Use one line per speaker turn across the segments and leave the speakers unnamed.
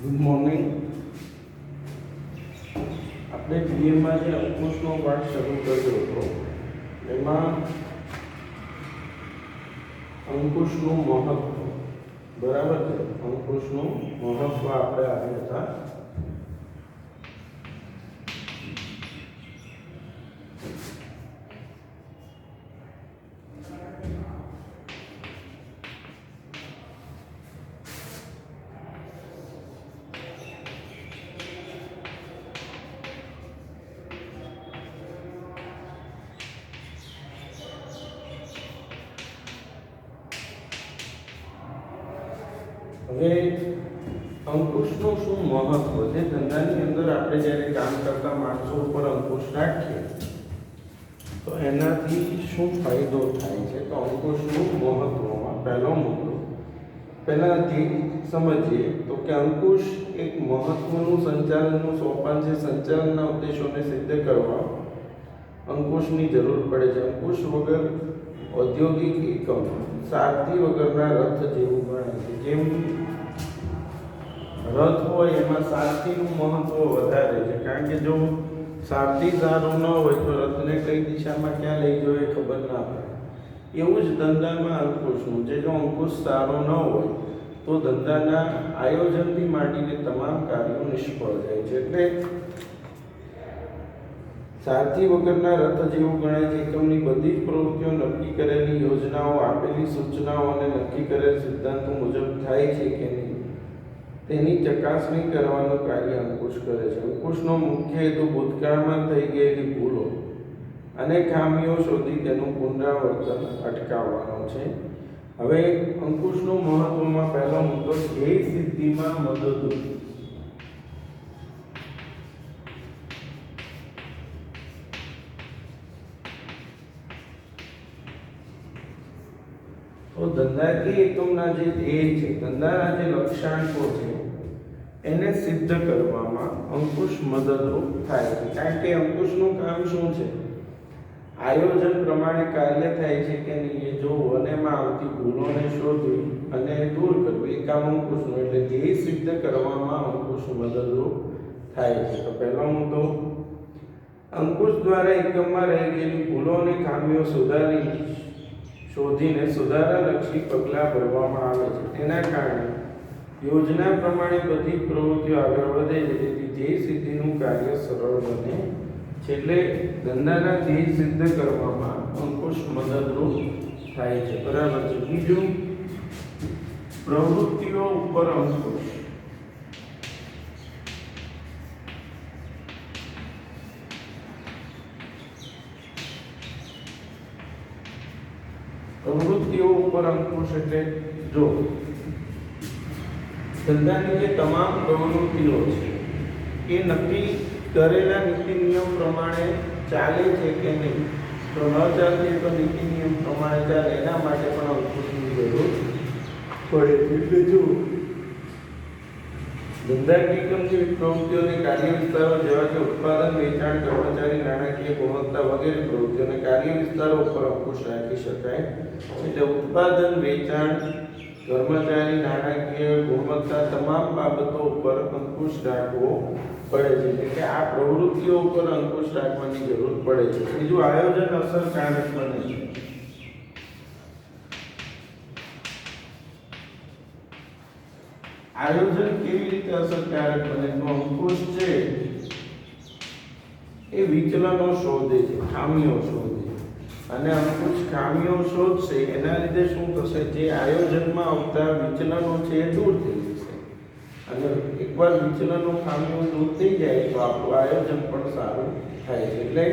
Good morning. આપણે બીએમાં જે અંકુશનો પાઠ શરૂ કર્યો હતો એમાં અંકુશનું મહત્વ, બરાબર છે, અંકુશનું મહત્વ આપણે આવ્યા હતા. હવે અંકુશનું શું મહત્વ છે? ધંધાની અંદર આપણે જ્યારે કામ કરતા માણસો ઉપર અંકુશ રાખીએ તો એનાથી શું ફાયદો થાય છે? તો અંકુશનું મહત્વમાં પહેલો મુદ્દો પહેલાથી સમજીએ તો કે અંકુશ એક મહત્વનું સંચાલનનું સોપાન છે. સંચાલનના ઉદ્દેશોને સિદ્ધ કરવા અંકુશની જરૂર પડે છે. અંકુશ વગર ઔદ્યોગિક એકમ સારથી વગરના રથ જેવું ગણાય છે. જેમ રથ હોય એમાં સારથીનું મહત્વ વધારે છે, કારણ કે જો સારથી સારો ન હોય તો રથને કઈ દિશામાં ક્યાં લઈ જવો એ ખબર ના પડે. એવું જ ધંધામાં અંકુશનું છે. જો અંકુશ સારો ન હોય તો ધંધાના આયોજનથી માંડીને તમામ કાર્યો નિષ્ફળ જાય છે. એટલે સારથી વગરના રથ જેવું ગણાય છે. એકમની બધી જ પ્રવૃત્તિઓ નક્કી કરેલી યોજનાઓ, આપેલી સૂચનાઓ અને નક્કી કરેલ સિદ્ધાંતો મુજબ થાય છે કે નહીં તેની ચકાસણી કરવાનું કાર્ય અંકુશ કરે છે. અંકુશનો મુખ્ય હેતુ ભૂતકાળમાં થઈ ગયેલી ભૂલો અને ખામીઓ શોધી તેનું પુનરાવર્તન અટકાવવાનો છે. હવે અંકુશનું મહત્વમાં પહેલો મુદ્દો ધ્યેય સિદ્ધિમાં મદદરૂપ. તો ધંધાકીય એકમના જે ધ્યેય છે, ધંધાના જે લક્ષ્યાંકો છે એને સિદ્ધ કરવામાં અંકુશ મદદરૂપ થાય છે. કારણ કે અંકુશનું કામ શું છે? આયોજન પ્રમાણે કાર્ય થાય છે કે નહીં એ જોવું અને એમાં આવતી ભૂલોને શોધવી અને દૂર કરવી એ કામ અંકુશનું. એટલે ધ્યેય સિદ્ધ કરવામાં અંકુશ મદદરૂપ થાય છે. તો પહેલો મુદ્દો, અંકુશ દ્વારા એકમમાં રહી ગયેલી ભૂલો અને ખામીઓ શોધીને સુધારાલક્ષી પગલાં ભરવામાં આવે છે. તેના કારણે યોજના પ્રમાણે બધી પ્રવૃત્તિઓ આગળ વધે છે. તેથી ધ્યેય સિદ્ધિનું કાર્ય સરળ બને છે. એટલે ધંધાના ધ્યેય સિદ્ધ કરવામાં અંકુશ મદદરૂપ થાય છે. બરાબર છે. બીજું, પ્રવૃત્તિઓ ઉપર અંકુશ. પ્રવૃત્તિઓ ઉપર અંકુશ એટલે જો ધંધાની જે તમામ પ્રવૃત્તિઓ છે એ નક્કી કરેલા નીતિ નિયમ પ્રમાણે ચાલે છે કે નહીં, તો ન ચાલતી તો નીતિ નિયમ પ્રમાણે ચાલે એના માટે પણ અંકુશની જરૂર પડે છે. એટલે જો ધંધાકીય એકમ જેવી પ્રવૃત્તિઓને કાર્ય વિસ્તારો જેવા કે ઉત્પાદન, વેચાણ, કર્મચારી, નાણાકીય ગુણવત્તા વગેરે પ્રવૃત્તિઓને કાર્ય વિસ્તારો ઉપર અંકુશ રાખી શકાય. એટલે ઉત્પાદન, વેચાણ, કર્મચારી, નાણાકીય ગુણવત્તા તમામ બાબતો ઉપર અંકુશ રાખવો પડે છે. એટલે કે આ પ્રવૃત્તિઓ ઉપર અંકુશ રાખવાની જરૂર પડે છે. બીજું, આયોજન અસરકારક બને છે. આયોજન કેવી રીતે અસરકારક બને? તો અંકુશ છે એ વિચલનો શોધે છે, ખામીઓ શોધે છે. અને અંકુશ ખામીઓ શોધશે એના લીધે શું થશે? જે આયોજનમાં આવતા વિચલનો છે એ દૂર થઈ જશે. અને એકવાર વિચલનો, ખામીઓ દૂર થઈ જાય તો આપણું આયોજન પણ સારું થાય છે. એટલે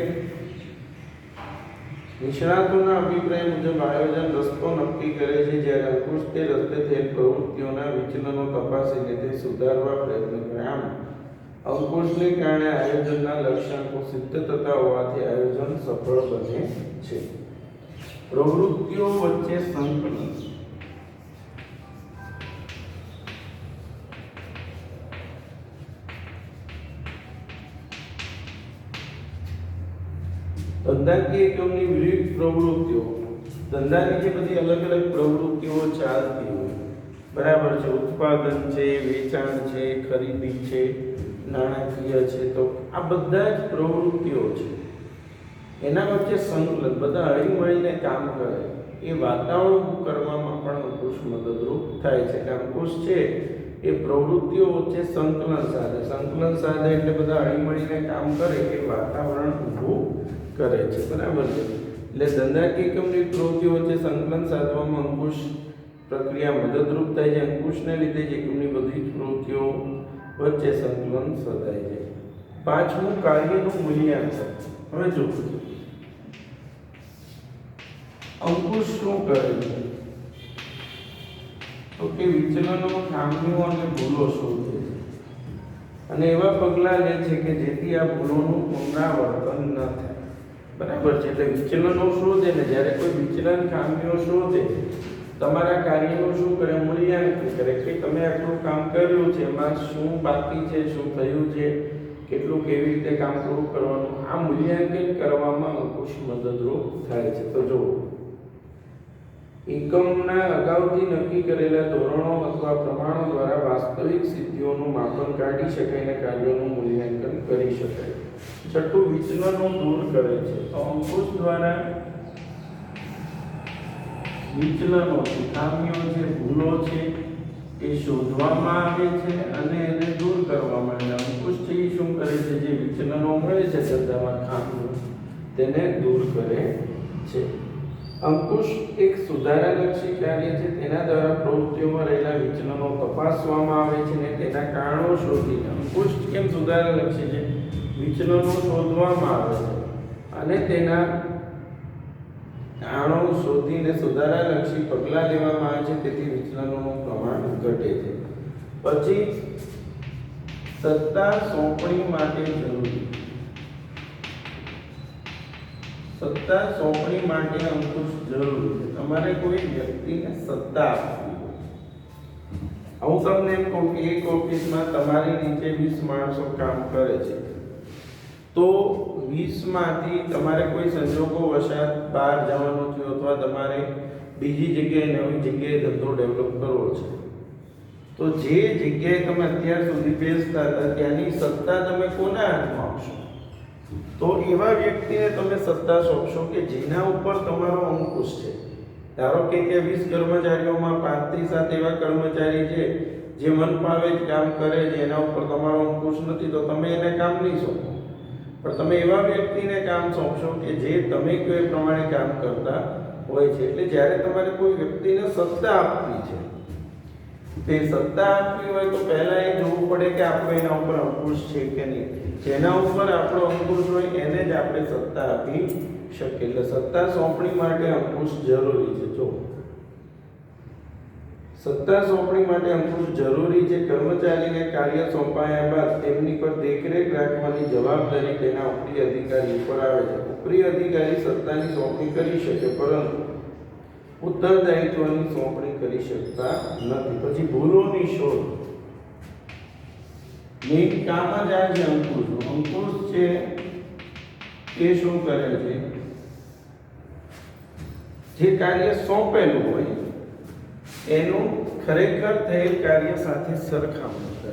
નિષ્ણાતોના અભિપ્રાય મુજબ આયોજન રસ્તો નક્કી કરે છે, જ્યારે અંકુશ તે રસ્તે થયેલ પ્રવૃત્તિઓના વિચલનો તપાસીને તે સુધારવા પ્રયત્ન કરે. આમ અંકુશને કારણે આયોજનના લક્ષ્યાંકો સિદ્ધ થતા હોવાથી આયોજન સફળ બને છે. પ્રવૃત્તિઓ વચ્ચે સંકલન. ધંધાકીય એકમની વિવિધ પ્રવૃત્તિઓ, ધંધાની જે બધી અલગ અલગ પ્રવૃત્તિઓ ચાલતી હોય બરાબર છે, ઉત્પાદન છે, વેચાણ છે, ખરીદી છે, નાણાકીય છે, તો આ બધા જ પ્રવૃત્તિઓ છે. એના વચ્ચે સંકલન, બધા હળીમળીને કામ કરે એ વાતાવરણ ઊભું કરવામાં પણ અંકુશ મદદરૂપ થાય છે. કે અંકુશ છે એ પ્રવૃત્તિઓ વચ્ચે સંકલન સાધે એટલે બધા હળીમળીને કામ કરે એ વાતાવરણ ઊભું કરે છે. બરાબર છે. એટલે ધંધાકીય એકમની પ્રવૃત્તિઓ વચ્ચે સંકલન સાધવામાં અંકુશ પ્રક્રિયા મદદરૂપ થાય છે. અંકુશને લીધે જ એકમની બધી જ પ્રવૃત્તિઓ વચ્ચે સંકલન સધાય છે. પાંચમું, કાર્યનું મૂલ્યાંકન. હવે જો અંકુશ શું કરે છે તો કે વિચલનો, ખામીઓ અને ભૂલો શોધે છે અને એવા પગલાં લે છે કે જેથી આ ભૂલોનું પુનરાવર્તન ન થાય. બરાબર છે. એટલે વિચલનો શોધે ને જ્યારે કોઈ વિચલન, ખામીઓ શોધે, તમારા કાર્યનું શું કરે, મૂલ્યાંકન કરે કે તમે આટલું કામ કર્યું છે, એમાં શું બાકી છે, શું થયું છે, કેટલું કેવી રીતે કામ પૂરું કરવાનું, આ મૂલ્યાંકન કરવામાં અંકુશ મદદરૂપ થાય છે. તો જો એકમના અગાઉથી નક્કી કરેલા ધોરણો અથવા પ્રમાણો દ્વારા વાસ્તવિક સિદ્ધિઓનું માપન કાઢી શકાય અને કાર્યોનું મૂલ્યાંકન કરી શકાય. છઠ્ઠું, વિચલનો દૂર કરે છે. તો અંકુશ દ્વારા વિચલનો, ખામીઓ છે, ભૂલો છે એ શોધવામાં આવે છે અને એને દૂર કરવામાં આવે. અંકુશ છે એ શું કરે છે, જે વિચલનો મળે છે ધંધામાં, ખામીઓ, તેને દૂર કરે છે. અંકુશ એક સુધારાલક્ષી કાર્ય છે. તેના દ્વારા પ્રવૃત્તિઓમાં રહેલા વિચલનો તપાસવામાં આવે છે અને તેના કારણો શોધીને, અંકુશ કેમ સુધારાલક્ષી છે, વિચલનો શોધવામાં આવે છે અને તેના કારણો શોધીને સુધારાલક્ષી પગલાં લેવામાં આવે છે, તેથી વિચલનોનું પ્રમાણ ઘટે છે. પછી સત્તા સોંપણી માટે જરૂરી. સત્તા સોંપણી માટે અંકુશ જરૂરી છે. તમારે કોઈ વ્યક્તિને સત્તા આપવી હોય. હું તમને એમ કહું કે એક ઓફિસમાં તમારી નીચે 20 માણસો કામ કરે છે, તો 20 માંથી તમારે કોઈ સંજોગો વશાત બહાર જવાનું થયું અથવા તમારે બીજી જગ્યાએ, નવી જગ્યાએ ધંધો ડેવલપ કરવો છે, તો જે જગ્યાએ તમે અત્યાર સુધી બેસતા હતા ત્યાંની સત્તા તમે કોના હાથમાં આપશો? તો એવા વ્યક્તિને તમે સત્તા સોંપશો કે જેના ઉપર તમારો અંકુશ છે. ધારો કે 20 કર્મચારીઓમાં 5 થી 7 એવા કર્મચારી છે જે મન ફાવે જ કામ કરે છે, એના ઉપર તમારો અંકુશ નથી, તો તમે એને કામ નહીં સોંપો. પણ તમે એવા વ્યક્તિને કામ સોંપશો કે જે તમે કહો એ પ્રમાણે કામ કરતા હોય છે. એટલે જ્યારે તમારે કોઈ વ્યક્તિને સત્તા આપવી છે, તે સત્તા આપવી હોય તો પહેલા એ જોવું પડે કે આપણો એના ઉપર અંકુશ છે કે નહીં. જેના ઉપર આપણો અંકુશ હોય એને જ આપણે સત્તા આપી શકીએ. એટલે સત્તા સોંપણી માટે અંકુશ જરૂરી છે. જો સત્તા સોંપણી માટે અંકુશ જરૂરી છે. કર્મચારીને કાર્ય સોંપાયા બાદ તેમની પર દેખરેખ રાખવાની જવાબદારી તેના ઉપરી અધિકારી ઉપર આવે છે. ઉપરી અધિકારી સત્તાની સોંપણી કરી શકે પરંતુ ઉત્તરદાયિત્વની સોંપણી કરી શકતા નથી. પછી ભૂલોની શોધ. મેઇન કામ જ આ છે અંકુશ. અંકુશ છે એ શું કરે છે, જે કાર્ય સોંપેલું હોય એનું ખરેખર થયેલ કાર્ય સાથે સરખામણી કરે.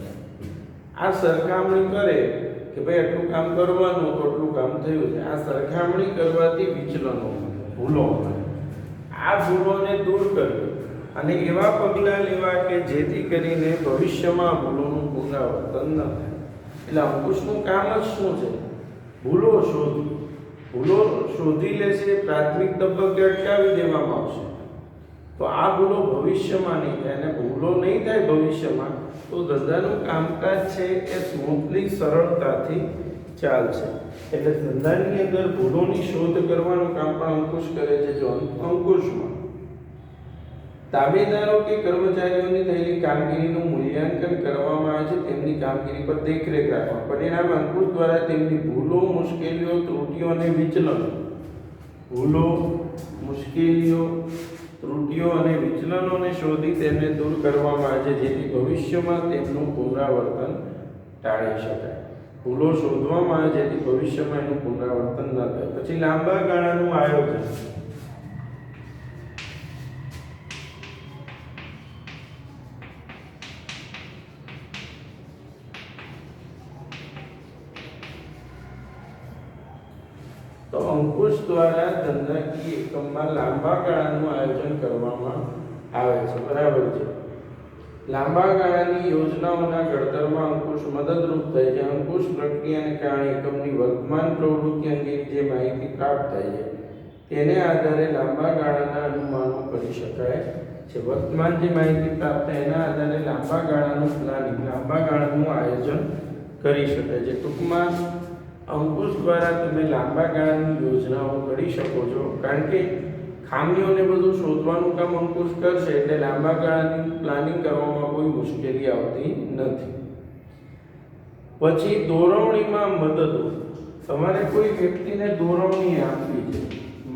આ સરખામણી કરે કે ભાઈ આટલું કામ કરવાનું તો આટલું કામ થયું છે. આ સરખામણી કરવાથી વિચલનો, ભૂલો, આ ભૂલોને દૂર કરવી અને એવા પગલાં લેવા કે જેથી કરીને ભવિષ્યમાં ભૂલોનું પુનરાવર્તન ન થાય. એટલે અંકુશનું કામ જ શું છે? ભૂલો શોધવી. ભૂલો શોધી લેશે, પ્રાથમિક તબક્કે અટકાવી દેવામાં આવશે, તો આ ભૂલો ભવિષ્યમાં નહીં થાય. અને ભૂલો નહીં થાય ભવિષ્યમાં તો ધંધાનું કામકાજ છે એ સ્મૂથલી, સરળતાથી ચાલશે. એટલે ધંધાની અંદર ભૂલોની શોધ કરવાનું કામ પણ અંકુશ કરે છે. જો અંકુશમાં તાબેદારો કે કર્મચારીઓની થયેલી કામગીરીનું મૂલ્યાંકન કરવામાં આવે છે, તેમની કામગીરી પર દેખરેખ રાખવા. પરિણામે અંકુશ દ્વારા તેમની ભૂલો, મુશ્કેલીઓ, ત્રુટીઓ અને વિચલનો, ભૂલો, મુશ્કેલીઓ, ત્રુટીઓ અને વિચલનોને શોધી તેમને દૂર કરવામાં આવે છે, જેથી ભવિષ્યમાં તેમનું પુનરાવર્તન ટાળી શકાય. ભૂલો શોધવામાં આવે જેથી ભવિષ્યમાં એનું પુનરાવર્તન ન થાય. પછી લાંબા ગાળાનું આયોજન. તો અંકુશ દ્વારા ધંધાકીય એકમમાં લાંબા ગાળાનું આયોજન કરવામાં આવે છે, બરાબર છે। લાંબા ગાળાની યોજનાઓના ઘડતરમાં અંકુશ મદદરૂપ થાય છે। અંકુશ પ્રક્રિયાને કારણે એકમની વર્તમાન પ્રવૃત્તિ અંગેની જે માહિતી પ્રાપ્ત થાય છે તેને આધારે લાંબા ગાળાના અનુમાનો કરી શકાય છે। વર્તમાન જે માહિતી પ્રાપ્ત થાય એના આધારે લાંબા ગાળાનું પ્લાનિંગ, લાંબા ગાળાનું આયોજન કરી શકાય છે। ટૂંકમાં અંકુશ દ્વારા તમે લાંબા ગાળાની યોજનાઓ ઘડી શકો છો, કારણ કે ખામીઓને બધું શોધવાનું કામ અંકુશ કરશે એટલે લાંબા ગાળાની પ્લાનિંગ કરવામાં કોઈ મુશ્કેલી આવતી નથી। પછી દોરવણીમાં મદદરૂપ, તમારે કોઈ વ્યક્તિને દોરવણી આપવી છે,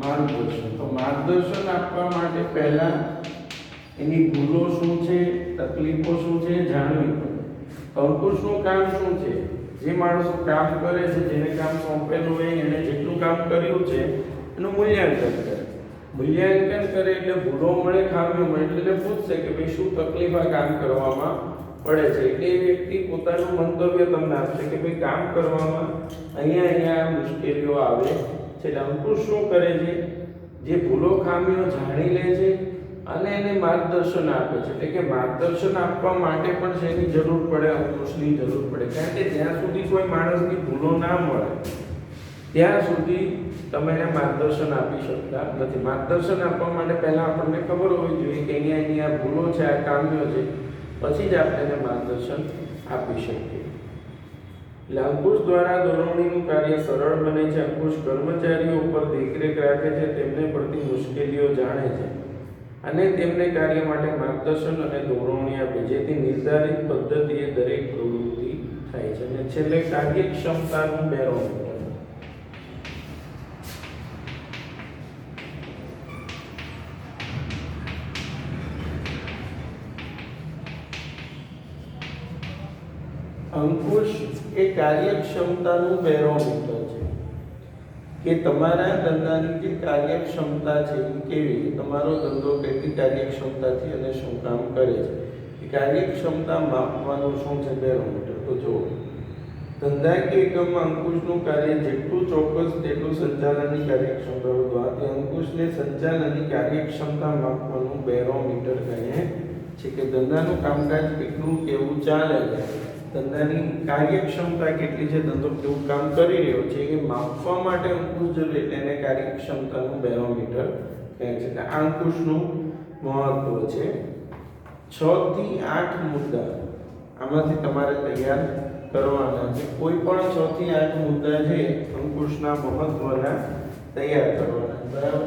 માર્ગદર્શન, તો માર્ગદર્શન આપવા માટે પહેલા એની ભૂલો શું છે, તકલીફો શું છે જાણવી પડે। અંકુશનું કામ શું છે? જે માણસો કામ કરે છે, જેને કામ સોંપેલું હોય એને જેટલું કામ કર્યું છે એનું મૂલ્યાંકન કરે। મૂલ્યાંકન કરે એટલે ભૂલો મળે, ખામીઓ મળે એટલે પૂછશે કે ભાઈ શું તકલીફ આ કામ કરવામાં પડે છે, એટલે એ વ્યક્તિ પોતાનું મંતવ્ય તમને આપશે કે ભાઈ કામ કરવામાં અહીંયા મુશ્કેલીઓ આવે છે। એટલે અંકુશ શું કરે છે? જે ભૂલો ખામીઓ જાણી લે છે અને એને માર્ગદર્શન આપે છે। એટલે કે માર્ગદર્શન આપવા માટે પણ શેની જરૂર પડે? અંકુશની જરૂર પડે, કારણ કે જ્યાં સુધી કોઈ માણસની ભૂલો ના મળે ત્યાં સુધી તમે એને માર્ગદર્શન આપી શકતા નથી। માર્ગદર્શન આપવા માટે પહેલા આપણને ખબર હોવી જોઈએ કે અહીંયા ભૂલો છે, આ ખામીઓ છે, પછી જ આપણે એને માર્ગદર્શન આપી શકીએ। એટલે અંકુશ દ્વારા દોરવણીનું કાર્ય સરળ બને છે। અંકુશ કર્મચારીઓ ઉપર દેખરેખ રાખે છે, તેમને પડતી મુશ્કેલીઓ જાણે છે અને તેમને કાર્ય માટે માર્ગદર્શન અને દોરવણી આપે, જેથી નિર્ધારિત પદ્ધતિએ દરેક પ્રવૃત્તિ થાય છે। અને છેલ્લે કાર્યક્ષમતાનું બેરોમીટર, અંકુશ એ કાર્યક્ષમતાનું બેરોમીટર છે કે તમારા ધંધાની જે કાર્યક્ષમતા છે એ કેવી છે, તમારો ધંધો કેટલી કાર્યક્ષમતાથી અને શું કામ કરે છે, એ કાર્યક્ષમતા માપવાનું શું છે? બેરોમીટર। તો જો ધંધાકીય એકમમાં અંકુશનું કાર્ય જેટલું ચોક્કસ તેટલું સંચાલનની કાર્યક્ષમતા વધુ, આથી અંકુશને સંચાલનની કાર્યક્ષમતા માપવાનું બેરોમીટર કહે છે કે ધંધાનું કામકાજ કેટલું કેવું ચાલે છે, ધંધાની કાર્યક્ષમતા કેટલી છે, ધંધો કેવું કામ કરી રહ્યો છે એ માપવા માટે અંકુશ જરૂરી, એટલે એને કાર્યક્ષમતાનું બેરોમીટર કહે છે। એટલે આ અંકુશનું મહત્વ છે। 6 થી 8 મુદ્દા આમાંથી તમારે તૈયાર કરવાના છે। કોઈ પણ 6 થી 8 મુદ્દા છે અંકુશના મહત્વના તૈયાર કરવાના, બરાબર।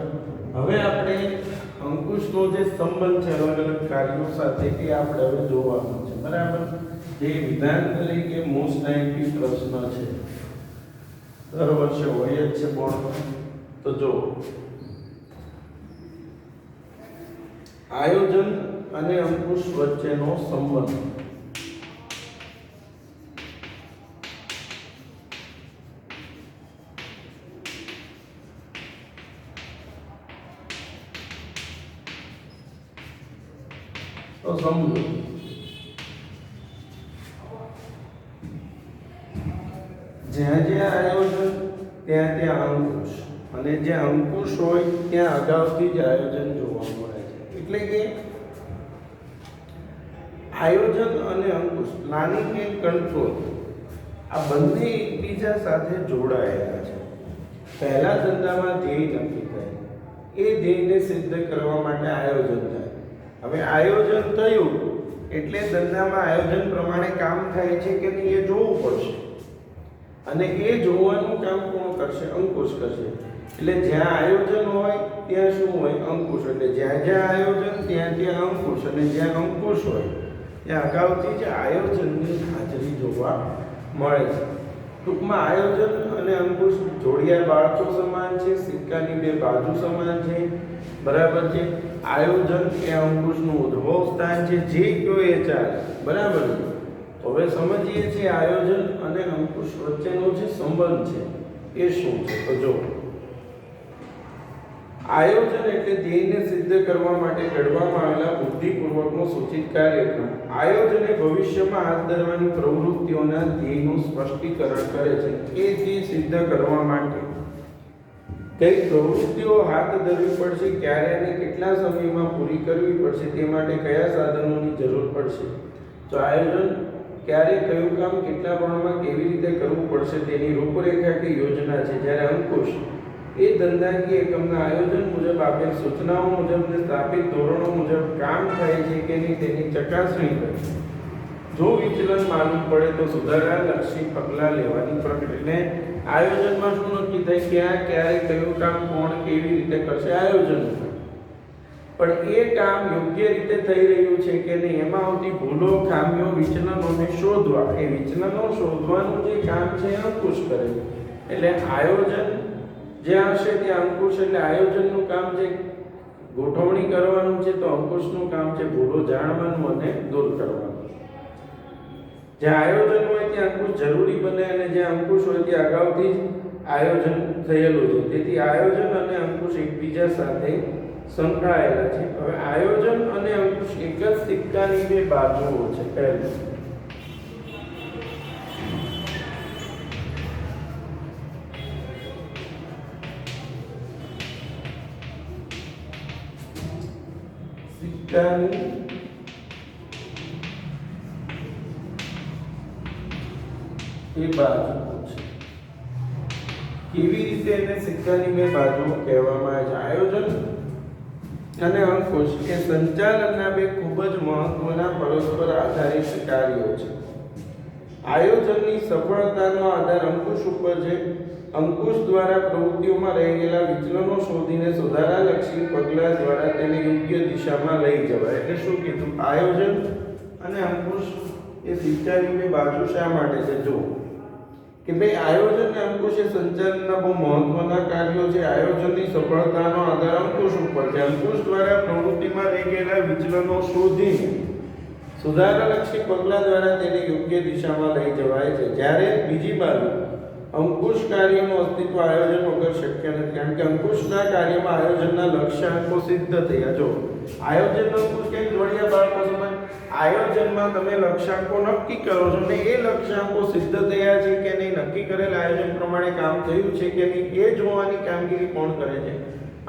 હવે આપણે અંકુશનો જે સંબંધ છે અલગ અલગ કાર્યો સાથે એ આપણે હવે જોવાનું છે, બરાબર। જે વિધાન તરીકે મોસ્ટ આઈએમપી પ્રશ્ન છે, દર વર્ષે હોય જ છે બોર્ડમાં। તો જો આયોજન અને અંકુશ વચ્ચેનો સંબંધ, તો સમજો જ્યાં આયોજન ત્યાં અંકુશ, અને જ્યાં અંકુશ હોય ત્યાં અગાઉથી જ આયોજન જોવા મળે છે। એટલે કે આયોજન અને અંકુશ, પ્લાનિંગ એન્ડ કંટ્રોલ, આ બંને એકબીજા સાથે જોડાયેલા છે। પહેલા ધંધામાં ધ્યેય નક્કી થાય, એ ધ્યેયને સિદ્ધ કરવા માટે આયોજન થાય। હવે આયોજન થયું એટલે ધંધામાં આયોજન પ્રમાણે કામ થાય છે કે નહીં એ જોવું પડશે, અને એ જોવાનું કામ કોણ કરશે? અંકુશ કરશે। એટલે જ્યાં આયોજન હોય ત્યાં શું હોય? અંકુશ। એટલે જ્યાં આયોજન ત્યાં અંકુશ, અને જ્યાં અંકુશ હોય ત્યાં અગાઉથી જ આયોજનની હાજરી જોવા મળે છે। ટૂંકમાં આયોજન અને અંકુશ જોડિયા બાળકો સમાન છે, સિક્કાની બે બાજુ સમાન છે, બરાબર છે। આયોજન એ અંકુશનું ઉદ્ભવ સ્થાન છે, જે કયો એ ચાલે, બરાબર છે। હવે સમજીએ છીએ આયોજન અને અંકુશ વચ્ચેનો જે સંબંધ છે એ શું છે। તો જો આયોજન એટલે ધ્યેયને સિદ્ધ કરવા માટે ઘડવામાં આવેલા બુદ્ધિપૂર્વકનો સૂચિત કાર્યક્રમ। આયોજન એ ભવિષ્યમાં હાથ ધરવાની પ્રવૃત્તિઓના ધ્યેયનું સ્પષ્ટીકરણ કરે છે। એ ધ્યેય સિદ્ધ કરવા માટે કઈ પ્રવૃત્તિઓ હાથ ધરવી પડશે, ક્યારે અને કેટલા સમયમાં પૂરી કરવી પડશે, તે માટે કયા સાધનોની જરૂર પડશે. તો આયોજન ક્યારે કયું કામ કેટલા પ્રમાણમાં કેવી રીતે કરવું પડશે તેની રૂપરેખા કે યોજના છે. જ્યારે અંકુશ એ ધંધાકીય એકમના આયોજન મુજબ આપેલ સૂચનાઓ મુજબ ને સ્થાપિત ધોરણો મુજબ કામ થાય છે કે નહીં તેની ચકાસણી કરે. જો વિચલન માલુમ પડે તો સુધારાલક્ષી પગલાં લેવાની પ્રક્રિયાને આયોજનમાં શું નક્કી થાય, ક્યાં ક્યારે કયું કામ કોણ કેવી રીતે કરશે, આયોજન. પણ એ કામ યોગ્ય રીતે થઈ રહ્યું છે કે નહીં, એમાં આવતી ભૂલો, ખામીઓ, વિચલનોને શોધવા, એ વિચલનો શોધવાનું જે કામ છે અંકુશ કરે. એટલે આયોજન જ્યાં હશે ત્યાં અંકુશ, એટલે આયોજનનું કામ છે ગોઠવણી કરવાનું છે, તો અંકુશનું કામ છે ભૂલો જાણવાનું અને દૂર કરવાનું. જ્યાં આયોજન હોય ત્યાં અંકુશ જરૂરી બને, અને જ્યાં અંકુશ હોય ત્યાં અગાઉથી જ આયોજન થયેલું છે. તેથી આયોજન અને અંકુશ એકબીજા સાથે સંકળાયેલા છે. હવે આયોજન અને અંકુશ એક જ સિક્કાની બે બાજુઓ છે. પહેલું સિક્કાની એ બાજુ છે. કેવી રીતે એને સિક્કાની બે બાજુ કહેવામાં આવે છે? આયોજન અને અંકુશ એ સંચાલનના બે ખૂબ જ મહત્વના પરસ્પર આધારિત કાર્યો છે. આયોજનની સફળતાનો આધાર અંકુશ ઉપર છે. અંકુશ દ્વારા પ્રવૃત્તિઓમાં રહી ગયેલા વિચલનો શોધીને સુધારાલક્ષી પગલાં દ્વારા તેને યોગ્ય દિશામાં લઈ જવાય. એટલે શું કીધું? આયોજન અને અંકુશ એ સિક્કાની બે બાજુ શા માટે છે? જો કે ભાઈ આયોજન અને અંકુશ એ સંચાલનના બહુ મહત્વના કાર્યો છે. આયોજનની સફળતાનો આધાર અંકુશ ઉપર છે. અંકુશ દ્વારા પ્રવૃત્તિમાં રહી ગયેલા વિચલનો શોધીને સુધારાલક્ષી પગલાં દ્વારા તેને યોગ્ય દિશામાં લઈ જવાય છે. જ્યારે બીજી બાજુ અંકુશ કાર્યનું અસ્તિત્વ આયોજન વગર શક્ય નથી, કારણ કે અંકુશના કાર્યમાં આયોજનના લક્ષ્યાંકો સિદ્ધ થયા. જો આયોજન અંકુશ કેમ જોડ્યા બાળકો? સમજ. આયોજનમાં તમે લક્ષ્યાંકો નક્કી કરો છો ને એ લક્ષ્યાંકો સિદ્ધ થયા છે કે નહીં, નક્કી કરેલ આયોજન પ્રમાણે કામ થયું છે કે નહીં, એ જોવાની કામગીરી કોણ કરે છે?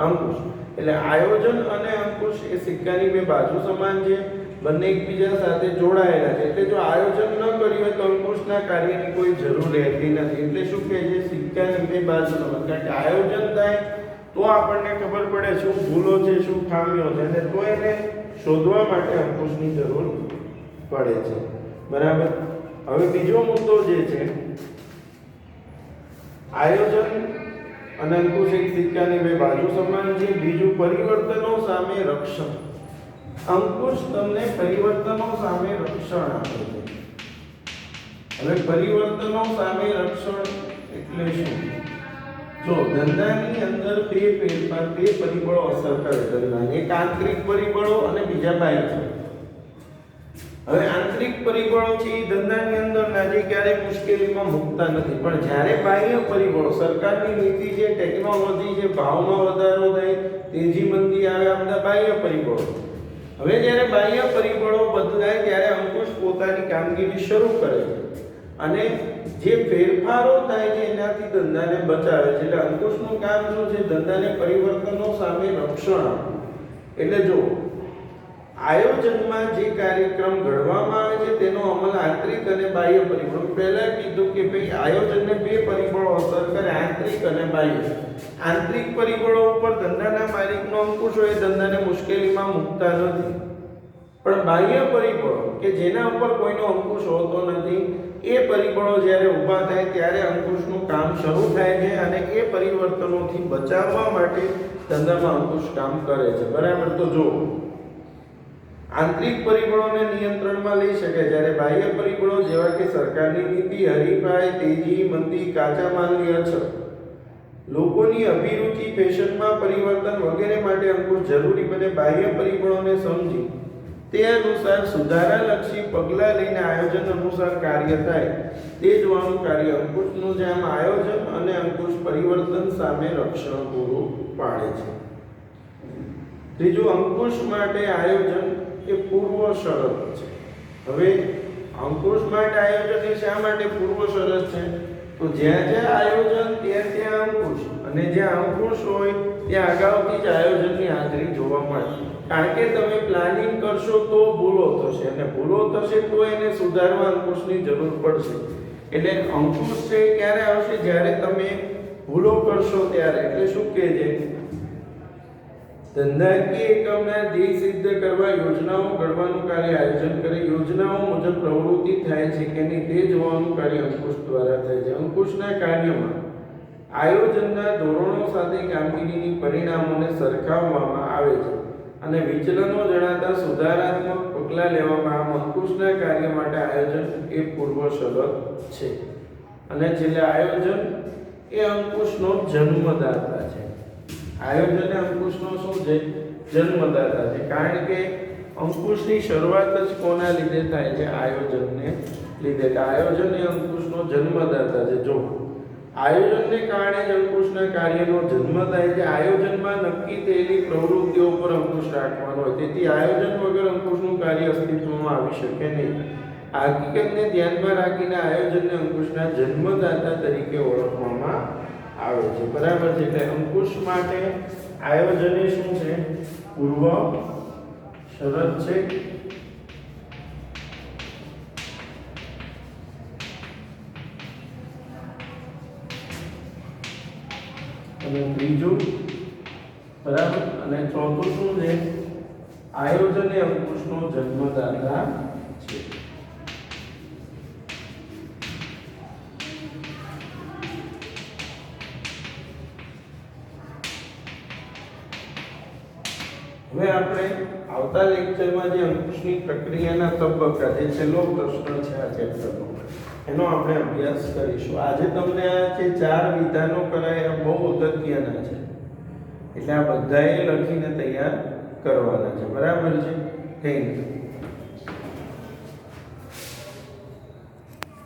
અંકુશ. એટલે આયોજન અને અંકુશ એ સિક્કાની બે બાજુ સમાન છે, બંને એકબીજા સાથે જોડાયેલા છે. એટલે જો આયોજન ન કર્યું હોય તો અંકુશના કાર્યની કોઈ જરૂર રહેતી નથી. એટલે શું કહે છે? સિક્કાની બે બાજુ સમાન. કારણ કે આયોજન થાય તો આપણને ખબર પડે શું ભૂલો છે, શું ખામીઓ છે, અને તો એને શોધવા માટે અંકુશની જરૂર પડે છે. બરાબર. હવે બીજો મુદ્દો જે છે, આયોજન અને અંકુશ એક સિક્કાની બે બાજુ સમાન છે. બીજું, પરિવર્તનો સામે રક્ષણ. અંકુશ તમને પરિવર્તનો સામે રક્ષણ આપે છે. હવે પરિવર્તનો સામે રક્ષણ એટલે શું? જો ધંધાની અંદર બે ફેરફાર, બે પરિબળો અસર કરે ધંધાને. એક આંતરિક પરિબળો અને બીજા બાહ્ય. હવે આંતરિક પરિબળો છે એ ધંધાની અંદર નાજી ક્યારેય મુશ્કેલીમાં મૂકતા નથી, પણ જ્યારે બાહ્ય પરિબળો, સરકારની નીતિ છે, ટેકનોલોજી છે, ભાવમાં વધારો થાય, તેજી મંદી આવે, આ બધા બાહ્ય પરિબળો. હવે જ્યારે બાહ્ય પરિબળો બદલાય ત્યારે અંકુશ પોતાની કામગીરી શરૂ કરે છે અને જે ફેરફારો થાય છે એનાથી ધંધાને બચાવે છે. એટલે અંકુશનું કામ શું છે? ધંધાને પરિવર્તનો સામે રક્ષણ આપવું. એટલે જો આયોજનમાં જે કાર્યક્રમ ઘડવામાં આવે છે તેનો અમલ આંતરિક અને બાહ્ય પરિબળો. પહેલા કીધું કે ભાઈ આયોજનને બે પરિબળો અસર કરે, આંતરિક અને બાહ્ય. આંતરિક પરિબળો ઉપર ધંધાના માલિકનો અંકુશ હોય, ધંધાને મુશ્કેલીમાં મૂકતા નથી. પણ બાહ્ય પરિબળો કે જેના ઉપર કોઈનો અંકુશ હોતો નથી, એ પરિબળો જ્યારે ઊભા થાય ત્યારે અંકુશનું કામ શરૂ થાય છે અને એ પરિવર્તનોથી બચાવવા માટે ધંધામાં અંકુશ કામ કરે છે. બરાબર. તો જો આંતરિક પરિબળોને નિયંત્રણમાં લઈ શકે, જ્યારે બાહ્ય પરિબળો જેવા કે સરકારની નીતિ, હરીફાઈ, તેજી મંદી, કાચા માલની અછત, લોકોની અભિરુચિ, ફેશનમાં પરિવર્તન વગેરે માટે અંકુશ જરૂરી બને. બાહ્ય પરિબળોને સમજી તે અનુસાર સુધારાલક્ષી પગલાં લઈને આયોજન અનુસાર કાર્ય થાય તે જોવાનું કાર્ય અંકુશનું છે. આમ આયોજન અને અંકુશ પરિવર્તન સામે રક્ષણ પૂરું પાડે છે. ત્રીજું, અંકુશ માટે આયોજન એ પૂર્વ શરત છે. હવે અંકુશ માટે આયોજન એ શા માટે પૂર્વ શરત છે? તો જ્યાં જ્યાં આયોજન ત્યાં ત્યાં અંકુશ, અને અને જ્યાં અંકુશ હોય ત્યાં અગાઉથી જ આયોજનની હાજરી જોવા મળે. કારણ કે તમે પ્લાનિંગ કરશો તો ભૂલો થશે, અને ભૂલો થશે તો એને સુધારવા અંકુશની જરૂર પડશે. એટલે અંકુશ છે ક્યારે આવશે? જ્યારે તમે ભૂલો કરશો ત્યારે. એટલે શું કહે છે? ધંધાકીય એકમના ધ્યેય સિદ્ધ કરવા યોજનાઓ ઘડવાનું કાર્ય આયોજન કરે. યોજનાઓ મુજબ પ્રવૃત્તિ થાય છે કે નહીં તે જોવાનું કાર્ય અંકુશ દ્વારા થાય છે. અંકુશના કાર્યમાં આયોજનના ધોરણો સાથે કામગીરીની પરિણામોને સરખાવવામાં આવે છે અને વિચલનો જણાતા સુધારાત્મક પગલાં લેવામાં આવે. અંકુશના કાર્ય માટે આયોજન એ પૂર્વ શરત છે. અને છેલ્લે આયોજન એ અંકુશનો જન્મદાતા છે. આયોજન એ અંકુશનો શું છે? જન્મદાતા છે. કારણ કે અંકુશની શરૂઆત જ કોના લીધે થાય છે? આયોજનને લીધે. આયોજન એ અંકુશનો જન્મદાતા છે. જો આયોજનને કારણે જ અંકુશના કાર્યનો જન્મ થાય છે. આયોજનમાં નક્કી થયેલી પ્રવૃત્તિઓ પર અંકુશ રાખવાનો હોય. તેથી આયોજન વગર અંકુશનું કાર્ય અસ્તિત્વમાં આવી શકે નહીં. આ હકીકતને ધ્યાનમાં રાખીને આયોજનને અંકુશના જન્મદાતા તરીકે ઓળખવામાં આવે છે. બરાબર છે? એટલે અંકુશ માટે આયોજન એ શું છે? પૂર્વ શરત છે. અને ત્રીજું, બરાબર, અને ચોથું શું છે? આયોજન એ અંકુશનો જન્મદાતા છે. હવે આપણે આવતા લેક્ચરમાં જે અંકુશની પ્રક્રિયાના તબક્કા, જે છેલ્લો પ્રશ્ન છે આ ચેપ્ટરનો, એનો આપણે અભ્યાસ કરીશું. આજે તમને આ જે 4 વિધાનો કરાયા બહુ અગત્યના છે. એટલે આ બધાએ લખીને તૈયાર કરવાના છે. બરાબર છે? Thank you.